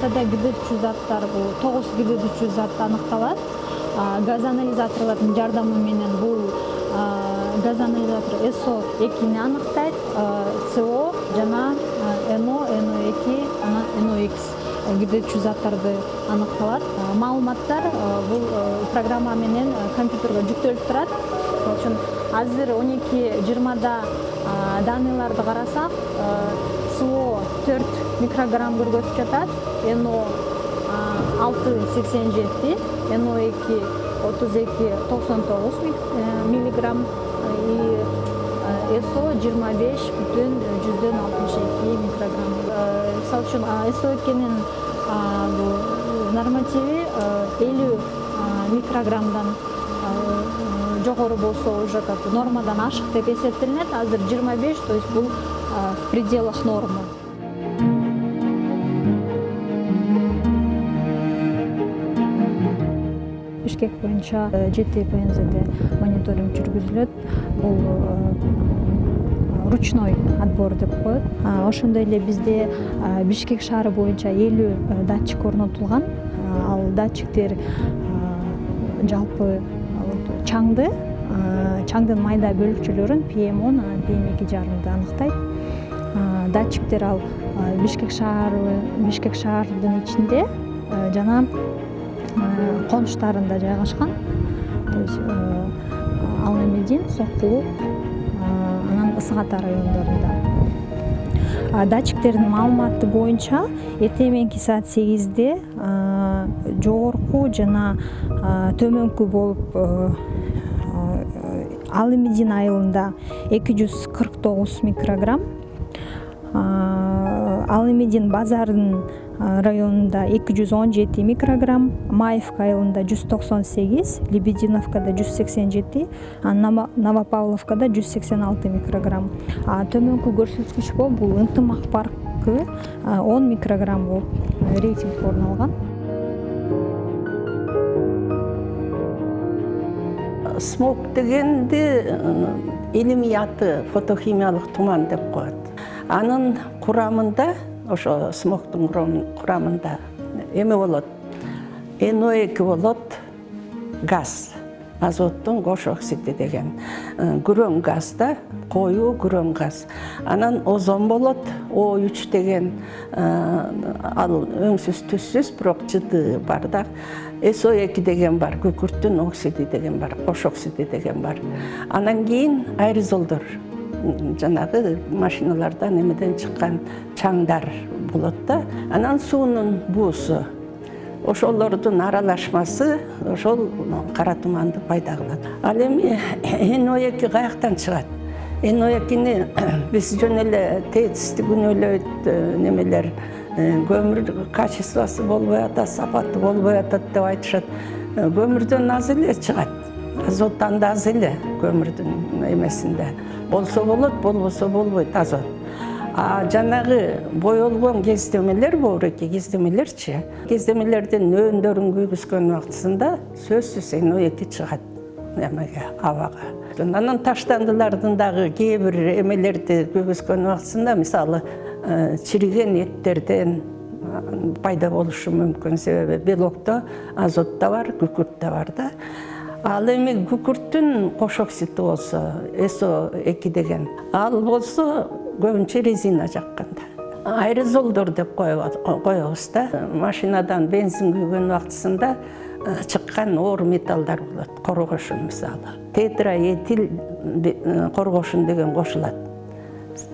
станцияда кидетүүчү заттар бул 9 кидетүүчү зат аныкталат. Газ анализаторлордун жардамы менен бул газ анализатор SO2-ни аныктайт, CO жана NO, NO2, анан NOx кидетүүчү заттарды аныкталат. Маалыматтар бул программа менен компьютерге жүктөлүп турат. Ошон үчүн азыр 12:20да данныйларды карасак, CO 4 микрограмм көргөтүп жатат, NO 6,87, NO2 32,99 миллиграмм и SO 25,62 микрограмм. Мисалы үчүн SO2-нин нормативи 50 микрограммдан жогору болсо уже как нормадан ашык деп эсептелинет. Азыр 25, то есть бул в пределах нормы. Бишкек боюнча 7 ПНЗде мониторинг жүргүзүлөт. Бул ручной отбор деп коет. Ошондой эле бизде Бишкек шаары боюнча 50 датчик орнотулган. Ал датчиктер жалпы чаңдын майда бөлүкчөлөрүн PM10, PM2,5 аныктайт. Датчиктер ал Бишкек шаардын ичинде жана конуштарында жайгашкан. То есть Алмемедин, Сокулук, анан Ысык Ата райондорунда. Датчиктердин маалыматы боюнча эртең мененки саат 8де жогорку жана төмөнкү болуп Алмемедин айылында 249 микрограмм, Алмемедин базардын районунда 217 микрограмм, Маевка айылында 198, Лебединовкада 187, Новопавловкада 186 микрограмм. Төмөнкү көрсөткүч бул Ынтымак паркы 10 микрограмм болуп рейтинг орун алган. Смог дегенди илимий аты фотохимиялык туман деп коет. Анын курамында, ошо смогдун курамында эме болот? NO2 болот, газ, азоттун кош оксиди деген күрөң газ да, коюу күрөң газ. Анан озон болот, O3 деген ал өңсүз түссүз, бирок жыты бар да. SO2 деген бар, күкүрттүн оксиди деген бар, кош оксиди деген бар. Анан кийин аэрозолдор, жанагы машиналардан эмеден чыккан чаңдар болот да. Анан суунун буусу, ошолордун аралашмасы ошол кара туманды пайда кылат. Ал эми NO2 каяктан чыгат? NO2-ни биз жөн эле тетисти күнөөлөйт, немелер көмүр качествосы болбой атат, сапаты болбой атат деп айтышат. Көмүрдөн аз эле чыгат. Азоттан да аз эле көмүрдүн эмесинде. Болсо болот, болбосо болбойт азот. Жанагы боелгон кездемелер, боореки кездемелерчи, кездемелердин өндөрүн күйгүзгөн убактысында сөзсүз NO2 чыгат эмеге, абага. Анан таштандылардын дагы кээ бир эмелерди күйгүзгөн убактысында, мисалы, чириген эттерден пайда болушу мүмкүн, себеби белокто азот да бар, күкүрт да бар да. Ал эми күкүрттүн кош оксиди болсо, SO2 деген, ал болсо көбүнчө резина жакканда. Аэрозолдор деп коебуз да. Машинадан бензин күйгөн убактысында чыккан оор металлдар болот, коргошун мисалы. Тетраэтил коргошун деген кошулат.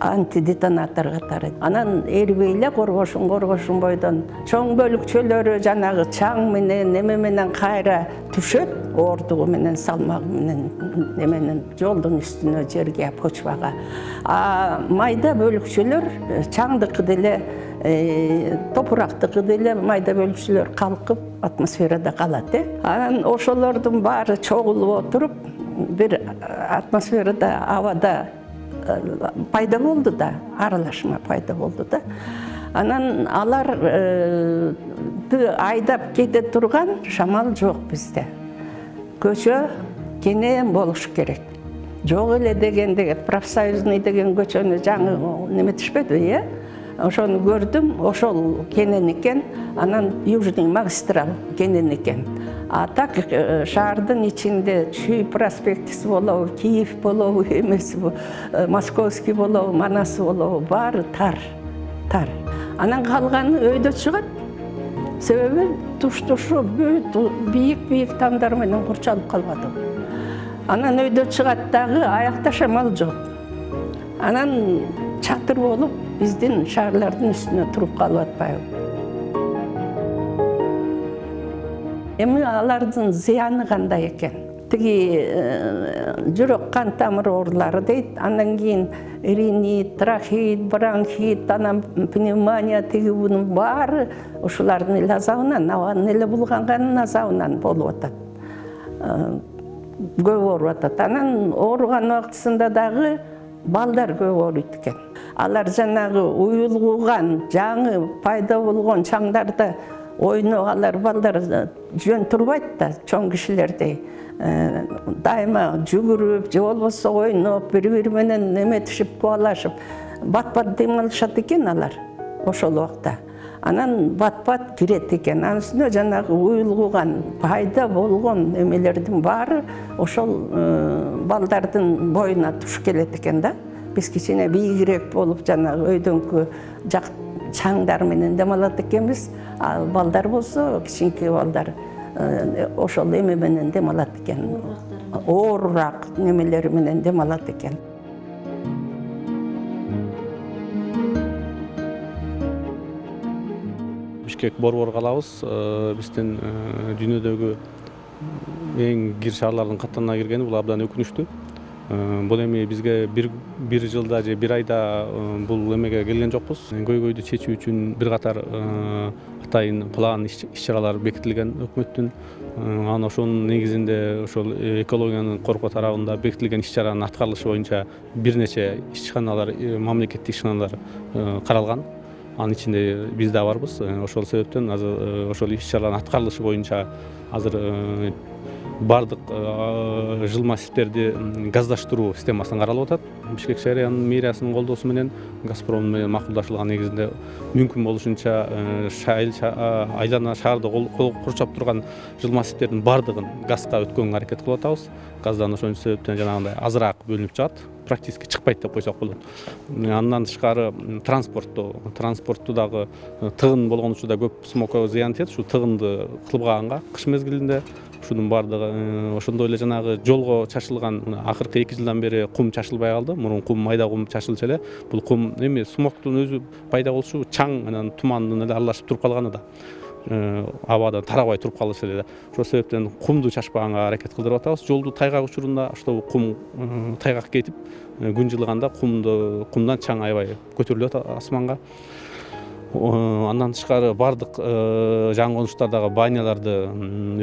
Антидетонатор катары. Анан эрибей эле коргошун бойдон чоң бөлүкчөлөрү жанагы чаң менен, эме менен кайра түшөт, оордугу менен, салмагы менен, эменин жолдун үстүнө, жерге, почвага. Майда бөлүкчөлөр чаңдыкы деле, топурактыкы деле майда бөлүкчөлөр калкып атмосферада калат. Анан ошолордун баары чогулуп отуруп, бир атмосферада, абада пайда болду да, аралашма пайда болду да. Анан аларды айдап кете турган шамал жок бизде. Көчө кенен болуш керек. Жок эле дегенде профсоюзный деген көчөнү жаңы неметишпеди, ошону көрдүм, ошол кенен экен, анан Южный магистрал кенен экен. А так шаардын ичинде Чүй проспектиси болобу, Киев болобу, эмеси Московский болобу, Манасы болобу, баары тар. Анан калганы өйдө чыгат. Себеби туш-тушу бийик тамдар менен курчалып калбады. Анан өйдө чыгат дагы аякта шамал жок. Анан чатыр болуп биздин шаарлардын үстүнө туруп калып атпайбы. Эми алардын зыяны кандай экен? Тиги жүрөк кан тамыр оорулары дейт, андан кийин ринит, трахеит, бронхит, анан пневмония, тиги бунун баары ушулардын эле азабынан, абанын эле булганганын азабынан болуп атат. Көп ооруп атат. Анан ооруган убактысында дагы балдар көп ооруйт экен. Алар жанагы уюлгуган, жаңы пайда болгон чаңдарда ойногалар балдар жөн турбайт да, чоң кишилердей. Дайыма жүгүрүп, же болбосо ойноп, бири-бири менен эметишип, кубалашып, бат-бат демалышат экен алар ошол убакта. Анан бат-бат кирет экен. Анын үстүнө жанагы уюлгуган, пайда болгон эмелердин баары ошол балдардын боюна туш келет экен да. Биз кичине бийигирээк болуп, жанагы өйдөңкү жак чаңдар менен дем алат экенбиз. Ал балдар болсо, кичинекей балдар ошол эме менен дем алат экен. Оорураак немелери менен дем алат экен. Бишкек борбор калабыз. Биздин дүйнөдөгү эң кир шаарлардын катарына киргени бул абдан өкүнүчтүү. Бул эми бизге бир жылда же бир айда бул эмеге келген жокпуз. Көйгөйдү чечүү үчүн бир катар атайын план иш-чаралар бекитилген өкмөттүн. Анан ошонун негизинде ошол экологияны коргоо тарабында бекитилген иш-чаранын аткарылышы боюнча бир нече иш-чаралар, мамлекеттик иш-чаралар каралган. Анын ичинде биз да барбыз. Ошол себептен азыр ошол иш-чаралардын аткарылышы боюнча азыр бардык жыл массивтерди газдаштыруу системасын каралып атат. Бишкек шаарынын мэриясынын колдоосу менен Газпром менен макулдашылган негизинде мүмкүн болушунча айлана шаарды курчап турган жыл массивтердин бардыгын газга өткөнгө аракет кылып атабыз. Газдан ошол себептен жанагындай азыраак бөлүнүп чыгат. Практически чыкпайт деп койсок болот. Андан тышкары транспортту дагы тыгын болгон учурда көп смогко зыян тиет. Ушу тыгынды кылбаганга кыш мезгилинде ушунун бардыгы ошондой эле жанагы жолго чачылган акыркы 2 жылдан бери кум чачылбай калды. Мурун кум майда кум чачылчу эле. Бул кум эми смогтун өзү пайда болушу чаң анан тумандын эле аралашып туруп калганы да. Абада тарабай туруп калышы эле. Ошол себептен кумду чачпаганга аракет кылдырып атабыз. Жолду тайгак учурунда ошол кум тайгак кетип, күн жылыганда кумдан чаң аябай көтөрүлөт асманга. Андан тышкары бардык жаңгонуштардагы баняларды,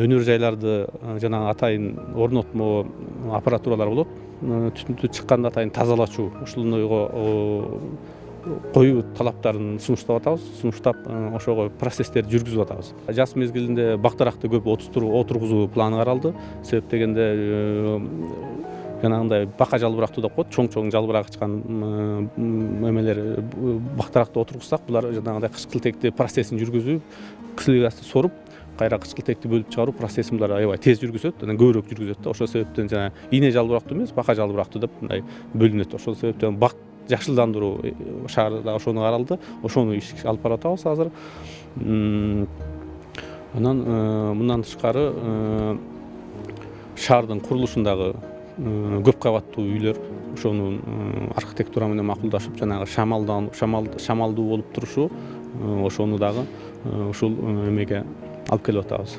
өнөр жайларды жанагы атайын орнотмо аппаратуралар болот. Түтүндү чыкканда атайын тазалачу ушундойго коюу талаптарын сунуштап атабыз. Сунуштап ошого процесстерди жүргүзүп атабыз. Жаз мезгилинде бактаракты көп отургузуу планы каралды. Себеп дегенде жанагындай бака жалбырактуу деп коет, чоң жалбырак ачкан эмелер бактаракты отургузсак, булар жанагындай кычкылтекти процессин жүргүзүп, кыслык газды соруп, кайра кычкылтекти бөлүп чыгаруу процессин булар аябай тез жүргүзөт, анан көбүрөөк жүргүзөт да. Ошол себептен жана ийне жалбырактуу эмес, бака жалбырактуу деп мындай бөлүнөт. Ошол себептен бак жакшылдандыруу шаарда ошону каралды. Ошону ишке алып баратабыз азыр. Анан мындан тышкары шаардын курулушундагы көп кабаттуу үйлөр ошонун архитектура менен макулдашып, жанагы шамалдуу болуп турушу ошону дагы ушул эмеге алып келип атабыз.